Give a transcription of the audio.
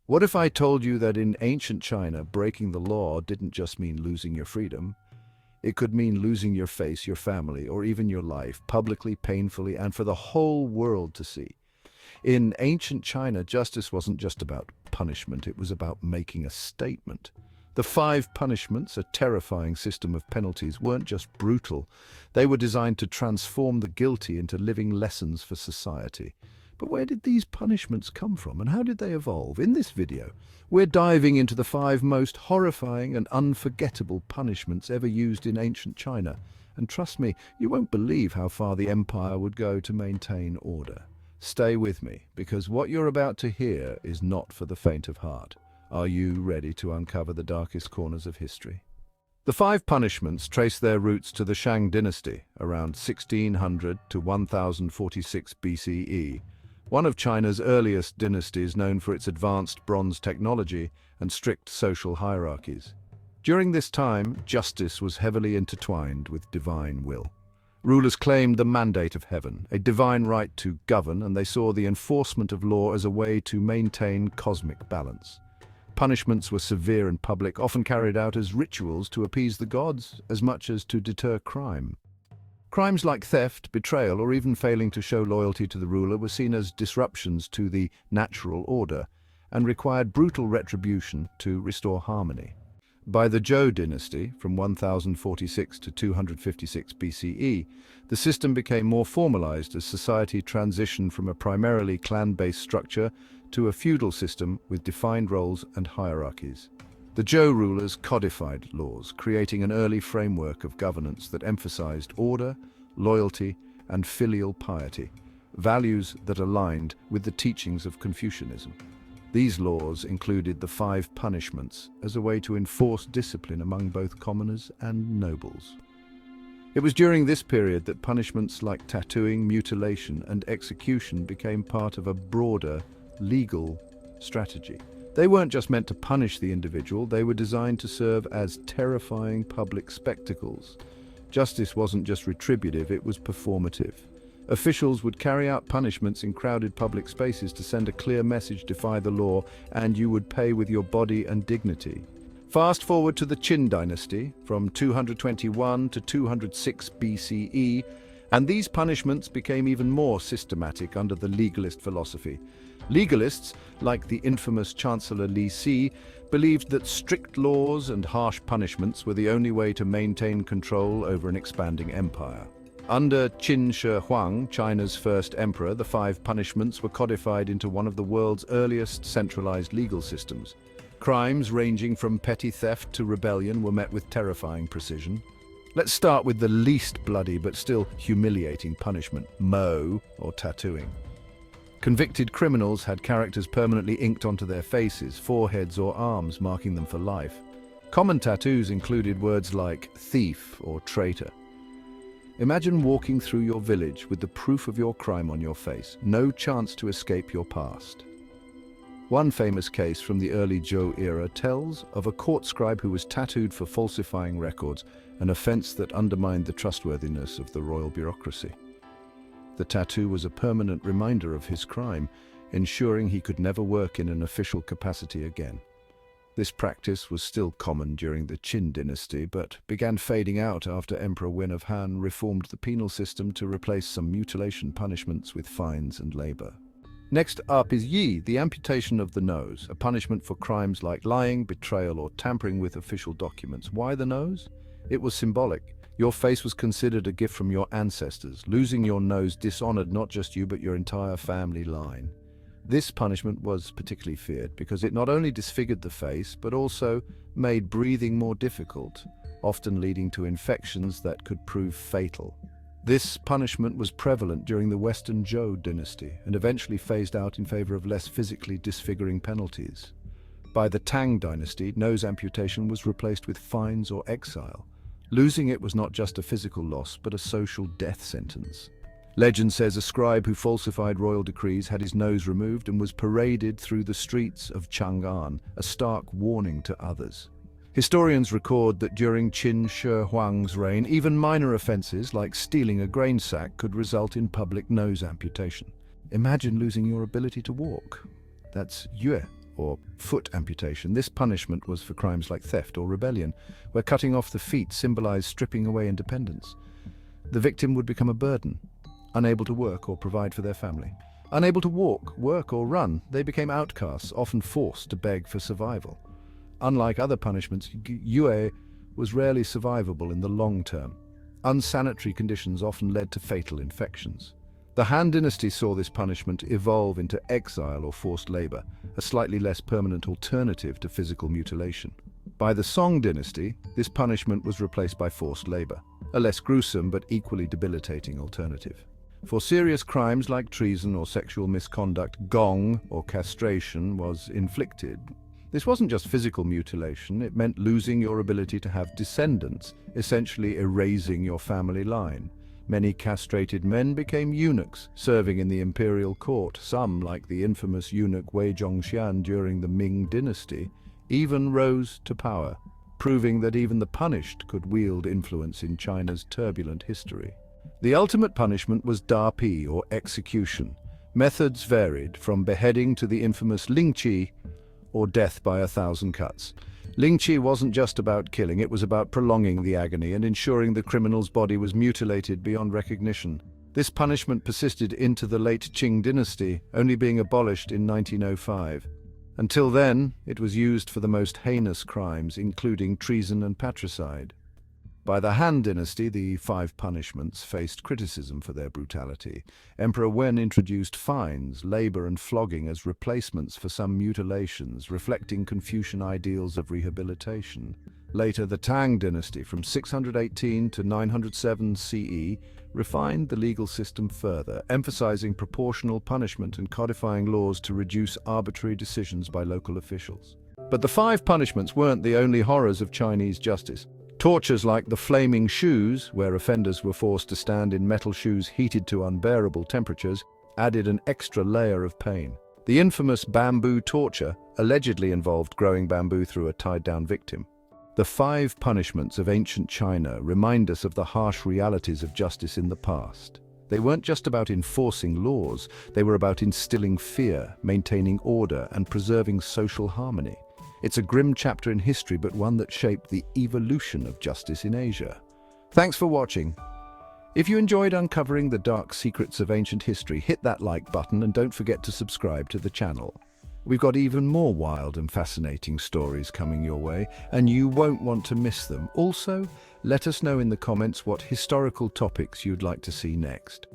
What if I told you that in ancient China, breaking the law didn't just mean losing your freedom? It could mean losing your face, your family, or even your life, publicly, painfully, and for the whole world to see. In ancient China, justice wasn't just about punishment, it was about making a statement. The five punishments, a terrifying system of penalties, weren't just brutal. They were designed to transform the guilty into living lessons for society. But where did these punishments come from, and how did they evolve? In this video, we're diving into the five most horrifying and unforgettable punishments ever used in ancient China. And trust me, you won't believe how far the empire would go to maintain order. Stay with me, because what you're about to hear is not for the faint of heart. Are you ready to uncover the darkest corners of history? The five punishments trace their roots to the Shang Dynasty, around 1600 to 1046 BCE, one of China's earliest dynasties known for its advanced bronze technology and strict social hierarchies. During this time, justice was heavily intertwined with divine will. Rulers claimed the mandate of heaven, a divine right to govern, and they saw the enforcement of law as a way to maintain cosmic balance. Punishments were severe and public, often carried out as rituals to appease the gods as much as to deter crime. Crimes like theft, betrayal, or even failing to show loyalty to the ruler were seen as disruptions to the natural order and required brutal retribution to restore harmony. By the Zhou dynasty, from 1046 to 256 BCE, the system became more formalized as society transitioned from a primarily clan-based structure to a feudal system with defined roles and hierarchies. The Zhou rulers codified laws, creating an early framework of governance that emphasized order, loyalty, and filial piety, values that aligned with the teachings of Confucianism. These laws included the five punishments as a way to enforce discipline among both commoners and nobles. It was during this period that punishments like tattooing, mutilation, and execution became part of a broader legal strategy. They weren't just meant to punish the individual, they were designed to serve as terrifying public spectacles. Justice wasn't just retributive, it was performative. Officials would carry out punishments in crowded public spaces to send a clear message: defy the law, and you would pay with your body and dignity. Fast forward to the Qin Dynasty, from 221 to 206 BCE, and these punishments became even more systematic under the legalist philosophy. Legalists, like the infamous Chancellor Li Si, believed that strict laws and harsh punishments were the only way to maintain control over an expanding empire. Under Qin Shi Huang, China's first emperor, the five punishments were codified into one of the world's earliest centralized legal systems. Crimes ranging from petty theft to rebellion were met with terrifying precision. Let's start with the least bloody but still humiliating punishment: mo, or tattooing. Convicted criminals had characters permanently inked onto their faces, foreheads, or arms, marking them for life. Common tattoos included words like thief or traitor. Imagine walking through your village with the proof of your crime on your face, no chance to escape your past. One famous case from the early Zhou era tells of a court scribe who was tattooed for falsifying records, an offense that undermined the trustworthiness of the royal bureaucracy. The tattoo was a permanent reminder of his crime, ensuring he could never work in an official capacity again. This practice was still common during the Qin dynasty, but began fading out after Emperor Wen of Han reformed the penal system to replace some mutilation punishments with fines and labor. Next up is Yi, the amputation of the nose, a punishment for crimes like lying, betrayal, or tampering with official documents. Why the nose? It was symbolic. Your face was considered a gift from your ancestors. Losing your nose dishonored not just you, but your entire family line. This punishment was particularly feared because it not only disfigured the face, but also made breathing more difficult, often leading to infections that could prove fatal. This punishment was prevalent during the Western Zhou dynasty and eventually phased out in favor of less physically disfiguring penalties. By the Tang dynasty, nose amputation was replaced with fines or exile. Losing it was not just a physical loss, but a social death sentence. Legend says a scribe who falsified royal decrees had his nose removed and was paraded through the streets of Chang'an, a stark warning to others. Historians record that during Qin Shi Huang's reign, even minor offenses like stealing a grain sack could result in public nose amputation. Imagine losing your ability to walk. That's Yuè or foot amputation. This punishment was for crimes like theft or rebellion, where cutting off the feet symbolized stripping away independence. The victim would become a burden, unable to work or provide for their family. Unable to walk, work or run, they became outcasts, often forced to beg for survival. Unlike other punishments, Yuè was rarely survivable in the long term. Unsanitary conditions often led to fatal infections. The Han Dynasty saw this punishment evolve into exile or forced labor, a slightly less permanent alternative to physical mutilation. By the Song Dynasty, this punishment was replaced by forced labor, a less gruesome but equally debilitating alternative. For serious crimes like treason or sexual misconduct, gong or castration was inflicted. This wasn't just physical mutilation, it meant losing your ability to have descendants, essentially erasing your family line. Many castrated men became eunuchs, serving in the imperial court. Some, like the infamous eunuch Yuè Gōng during the Ming Dynasty, even rose to power, proving that even the punished could wield influence in China's turbulent history. The ultimate punishment was da pi, or execution. Methods varied, from beheading to the infamous Lingchi, or death by 1,000 cuts. Lingchi wasn't just about killing, it was about prolonging the agony and ensuring the criminal's body was mutilated beyond recognition. This punishment persisted into the late Qin Dynasty, only being abolished in 1905. Until then, it was used for the most heinous crimes, including treason and patricide. By the Han Dynasty, the 5 punishments faced criticism for their brutality. Emperor Wen introduced fines, labor and flogging as replacements for some mutilations, reflecting Confucian ideals of rehabilitation. Later, the Tang Dynasty, from 618 to 907 CE, refined the legal system further, emphasizing proportional punishment and codifying laws to reduce arbitrary decisions by local officials. But the 5 punishments weren't the only horrors of Chinese justice. Tortures like the flaming shoes, where offenders were forced to stand in metal shoes heated to unbearable temperatures, added an extra layer of pain. The infamous bamboo torture allegedly involved growing bamboo through a tied-down victim. The 5 punishments of ancient China remind us of the harsh realities of justice in the past. They weren't just about enforcing laws, they were about instilling fear, maintaining order, and preserving social harmony. It's a grim chapter in history, but one that shaped the evolution of justice in Asia. Thanks for watching. If you enjoyed uncovering the dark secrets of ancient history, hit that like button and don't forget to subscribe to the channel. We've got even more wild and fascinating stories coming your way, and you won't want to miss them. Also, let us know in the comments what historical topics you'd like to see next.